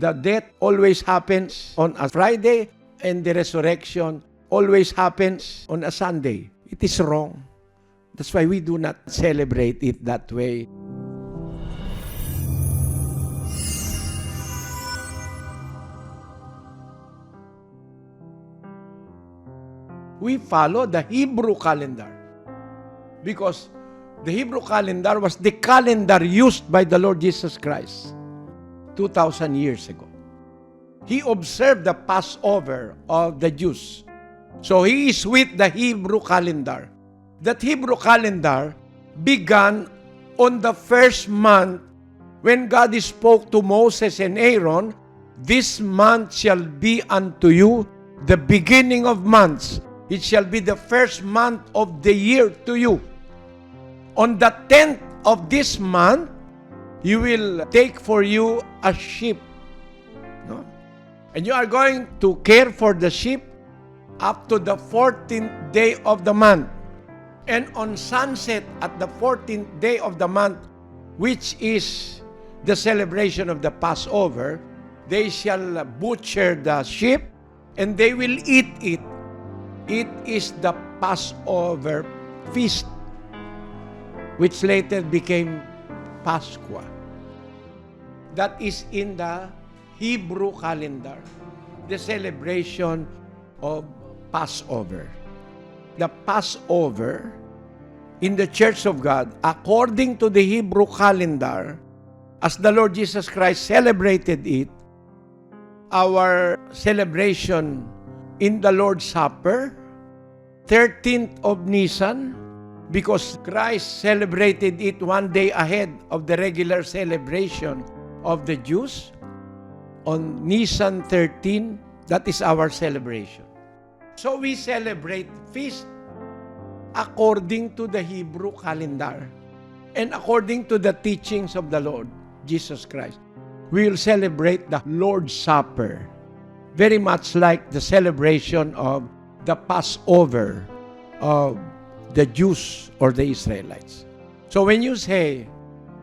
The death always happens on a Friday and the resurrection always happens on a Sunday. It is wrong. That's why we do not celebrate it that way. We follow the Hebrew calendar because the Hebrew calendar was the calendar used by the Lord Jesus Christ 2,000 years ago. He observed the Passover of the Jews. So he is with the Hebrew calendar. That Hebrew calendar began on the first month when God spoke to Moses and Aaron, "This month shall be unto you the beginning of months. It shall be the first month of the year to you. On the 10th of this month, you will take for you a sheep. No? And you are going to care for the sheep up to the 14th day of the month. And on sunset at the 14th day of the month, which is the celebration of the Passover, they shall butcher the sheep and they will eat it. It is the Passover feast, which later became Pascua. That is in the Hebrew calendar, the celebration of Passover. The Passover in the Church of God, according to the Hebrew calendar, as the Lord Jesus Christ celebrated it, our celebration in the Lord's Supper, 13th of Nisan, because Christ celebrated it one day ahead of the regular celebration of the Jews. On Nisan 13, that is our celebration. So we celebrate feast according to the Hebrew calendar and according to the teachings of the Lord Jesus Christ. We will celebrate the Lord's Supper, very much like the celebration of the Passover of the Jews or the Israelites. So when you say,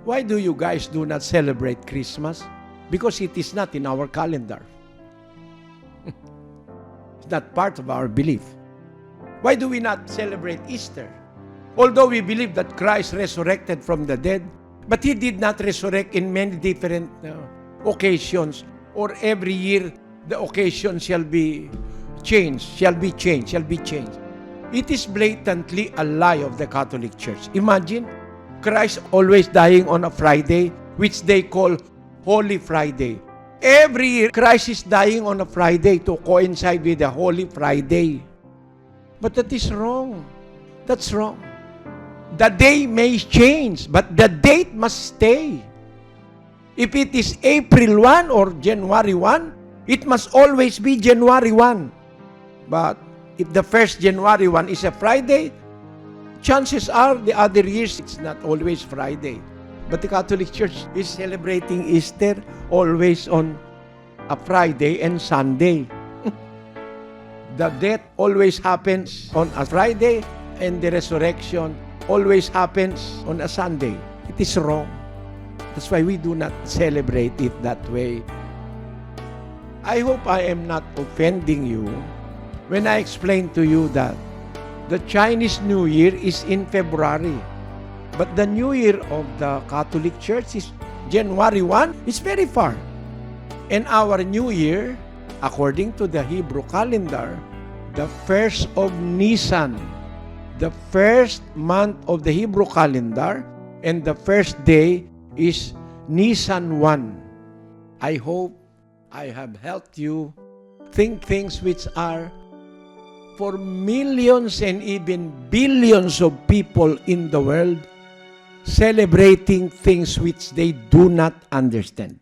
why do you guys do not celebrate Christmas? Because it is not in our calendar. It's not part of our belief. Why do we not celebrate Easter? Although we believe that Christ resurrected from the dead, but He did not resurrect in many different occasions, or every year the occasion shall be changed. It is blatantly a lie of the Catholic Church. Imagine, Christ always dying on a Friday, which they call Holy Friday. Every year, Christ is dying on a Friday to coincide with the Holy Friday. But that is wrong. That's wrong. The day may change, but the date must stay. If it is April 1 or January 1, it must always be January 1. But if the first January 1 is a Friday, chances are the other years it's not always Friday. But the Catholic Church is celebrating Easter always on a Friday and Sunday. The death always happens on a Friday and the resurrection always happens on a Sunday. It is wrong. That's why we do not celebrate it that way. I hope I am not offending you when I explain to you that the Chinese New Year is in February, but the New Year of the Catholic Church is January 1. It's very far. And our New Year, according to the Hebrew calendar, the first of Nisan, the first month of the Hebrew calendar, and the first day is Nisan 1. I hope I have helped you think things which are for millions and even billions of people in the world celebrating things which they do not understand.